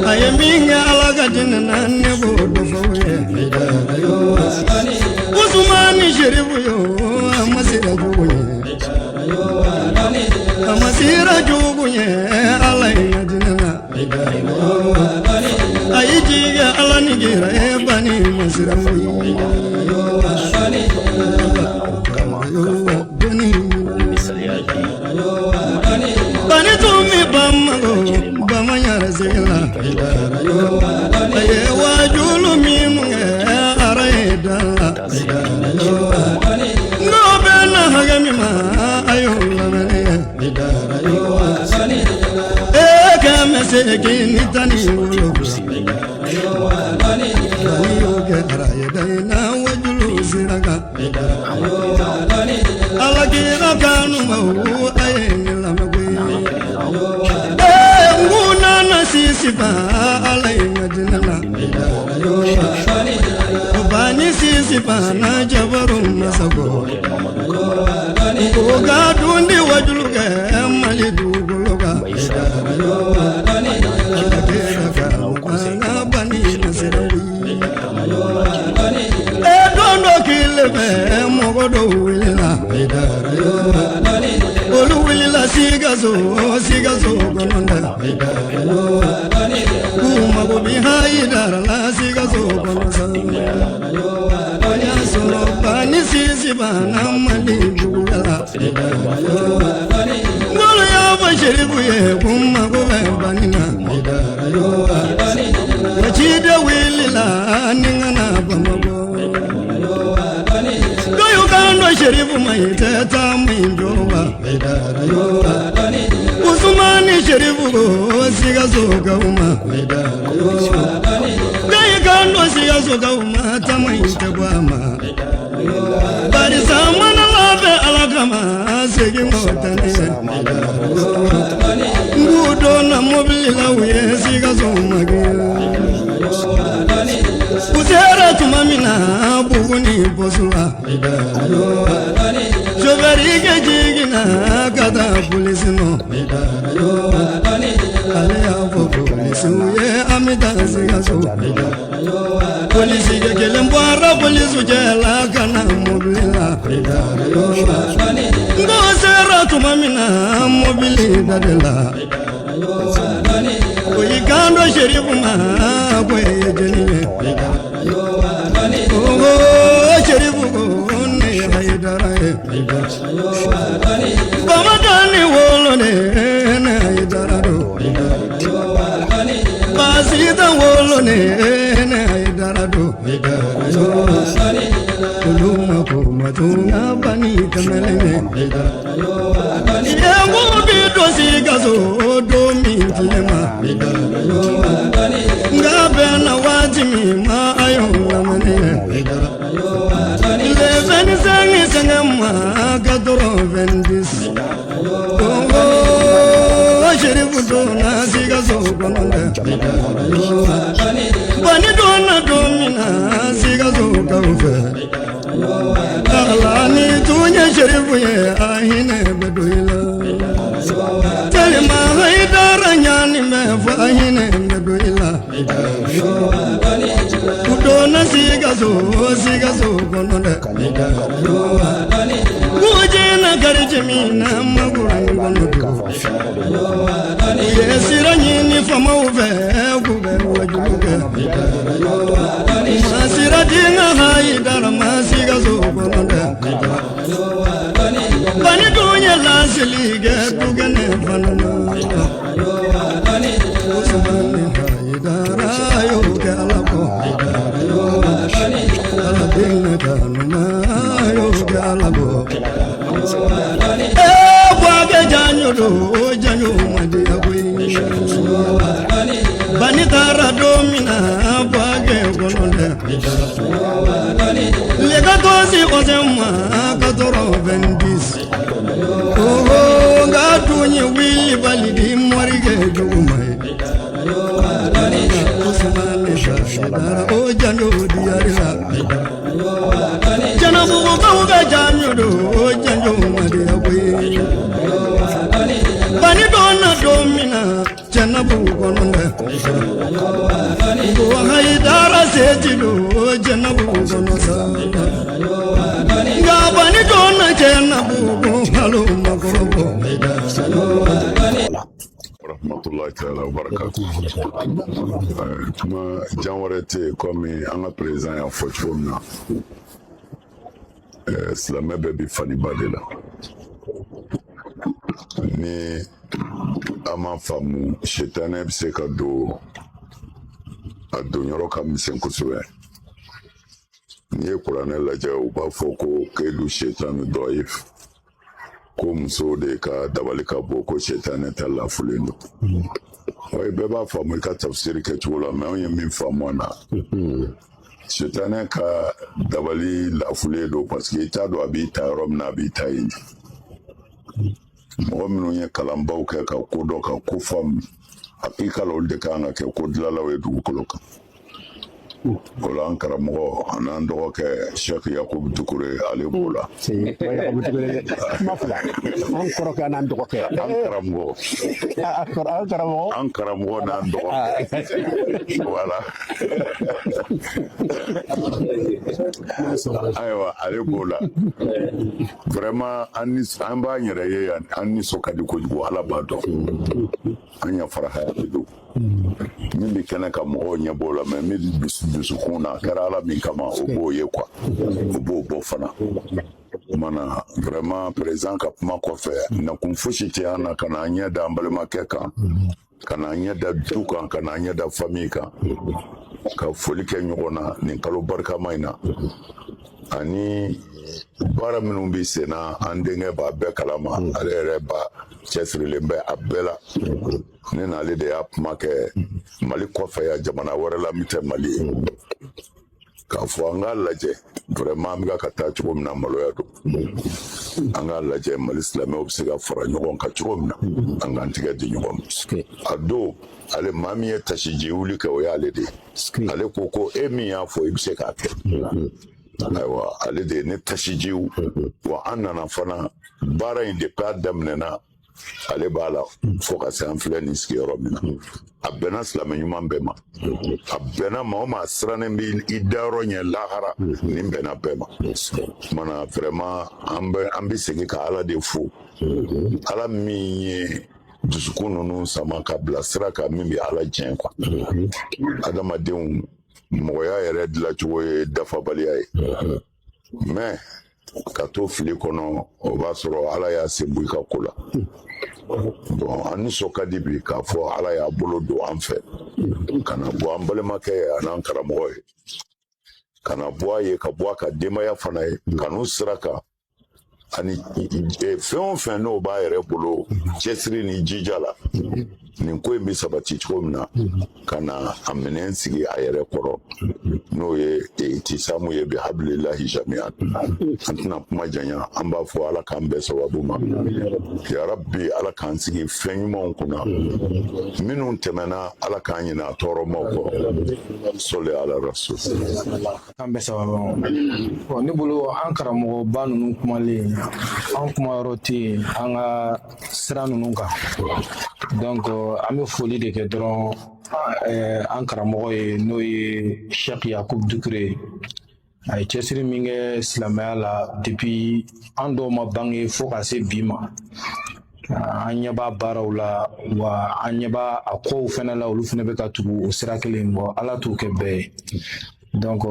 I am being a lagadin and never Usumani Sherifu, Amasira Juguye, Alayadina, Aijiga Alanigira, Ebani Masira. Bamanya Zela, Wajulu Mimunga, Areda, no Bena Hagamima, Ayola, Ekamesegin, Itani, now Wajulu Ziraga, Alakira Kanuma, Sisipa alayna dinala Bani sisipa na jabarum masago Oga dundi wajuluga mali duguluga na bani nasirawi Dondo kilebe mogodo wila Olu wila sigazo gononda Kumago bihaidara la sigazo gononda Oya solo bani sisi bana mali bugala Ngolo ya bashiribu ye kumago banina Wachida wilila ningana bamago Sherifu maiteta mwindoba Usumani Sherifu siga soga uma Gayikando siga soga uma tamaite kwama Bari samana labe alakama sigi motane Ngudo na mobila uye siga somage Utera tumamina buguni posula Joverike jigina kada polisino Alea polisi uye amita sigaso Polisi kelembwara polisi jela kana mobila Ngosera tumamina mobili dadela Oyikando Sherifu ma kweye jeniye Sherifu ne haidara Bamadani wolone ne haidara do Basita wolone ne haidara do Kuluma kumatunga bani kameleme Yengu bido sigazo do mintilema Ngabena wajimi ma ayonga mane Leveni sangi sangama kadoro vendis Sherifu dona sigazo kononga Bani dona domina sigazo kaufe Alani tunye Sherifu ye ahine bedoila Telima haidara nyani mefa ahine bedoila Udona sigazo kononga Kujena karjemina magurang konondo Yesira nyini fama uve kube wajuga Masira dinga haidara masiga zogononda Bani dunya lasilige dugane fanana Usmani haidara yoga lako Aladinga kanuma yoga lako Janyo do janyo madi agui Le 14 mois 90 nga tunyi wili balidi morige jumai Usmane shashidara o jando diarila Janabu ga jamyodo o jando madiawe Bani dona domina janabu gononda Go haidara sejilo janabu gonosa Nga bani dona janabu halo magorobo rahmatullahi ta'ala wa barakatuh. Kuma janwarete comme anga président ya fochona Islamé bébé Fani Badela ni ama famu shetane bise ka do ado nyoro kam sen kuswe ni Qur'an la jaw ba foko kedu shetane doif ko muso de ka dabali ka bɔ ko shetane ta lafulen do oye bɛɛ b'a faamu I ka tafsiri kɛcogo la mais anw ye min faamu na shetane ka dabali lafulen do parce que I t'a dɔn a b'i ta yɔrɔ min na a b'i ta yen mɔgɔ minnu ye kalanbaw kɛ ka ko dɔ ka ko faamu hakika la olu de kan ka kɛ ko dilalaw ye dugukolo kan o la an karamɔgɔ an'an dɔgɔkɛ Sheikh Yakubu Dukure ale b'o la an kɔrɔkɛ n'an dɔgɔkɛ an karamɔgɔ n'an dɔgɔkɛ voilà ayiwa ale b'o la vraiment an b'a yɛrɛ ye yan an nisɔn ka di kojugu Ala b'a dɔn an yafara haya don min bɛ kɛnɛ ka mɔgɔw ɲɛ b'o la mais min dusukun na a kɛra Ala min kama o b'o ye quoi o b'o bɔ fana mana vraiment président ka kuma kɔfɛ nakun fosi tɛ an na ka na ɲɛ da an balimakɛ kan ka na ɲɛ da du kan ka na ɲɛ da famille kan ka foli kɛ ɲɔgɔn na nin kalo barikama in na ani baara minnu bɛ sen na an denkɛ b'a bɛɛ kalama ale yɛrɛ ba cɛsirilen bɛ a bɛɛ la ne n'ale de y'a kuma kɛ Mali kɔfɛ ya jamana wɛrɛ la min tɛ Mali ye k'a fɔ an k'a lajɛ vraiment an bɛ ka taa cogo min na maloya don an k'a lajɛ Mali silamɛw bɛ se ka fara ɲɔgɔn kan cogo min na an k'an tigɛ di ɲɔgɔn ma a don ale maa min ye tasiji wuli kɛ o y'ale de ye ale ko e min y'a fɔ I bɛ se k'a kɛ ayiwa ale de ye ne tasijiw wa an nana fana baara in depuis a daminɛna ale b'a la fo ka se an filɛ nin sigiyɔrɔ min na a bɛnna silamɛ ɲuman bɛɛ ma a bɛnna maa o maa sirannen bɛ I dayɔrɔ ɲɛ lahara nin bɛnna bɛɛ ma mana vraiment an bɛ segin ka Ala de fo Ala min ye dusukun ninnu sama ka bila sira kan min bɛ Ala jɛn quoi adamadenw mɔgɔya yɛrɛ dilancogo ye dafabaliya ye mais ka to fili kɔnɔ o b'a sɔrɔ Ala y'a sen bɔ I ka ko la bon an nisɔn ka di bi k'a fɔ Ala y'a bolo don an fɛ ka na bɔ an balimakɛ ye an'an karamɔgɔ ye ka na bɔ a ye ka bɔ a ka denbaya fana ye ka n'u sira kan ani fɛn o fɛn n'o b'a yɛrɛ bolo cɛsiri ni jija la nin ko in bɛ sabati cogo min na ka na a minɛn sigi a yɛrɛ kɔrɔ n'o ye tisamu ye bi habilillahi jami'an an tɛna kuma janya an b'a fɔ Ala k'an bɛɛ sababu ma ya rabbi Ala k'an sigi fɛn ɲumanw kunna minnu tɛmɛna Ala k'an ɲinɛ a tɔɔrɔmaw kɔ sɔli ala rasul an bɛɛ sababu ma ne bolo an karamɔgɔba ninnu kumalen an kumayɔrɔ tɛ yen an ka sira ninnu kan donc an bɛ foli de kɛ dɔrɔn an karamɔgɔ ye n'o ye Sheikh Yakubu Dukure a ye cɛsiri min kɛ silamɛya la depuis an dɔw ma bange fo ka se bi ma an ɲɛ b'a baaraw la wa an ɲɛ b'a a kow fɛnɛ la olu fɛnɛ bɛ ka tugu o sira kelen bɔ Ala t'o kɛ bɛɛ ye donc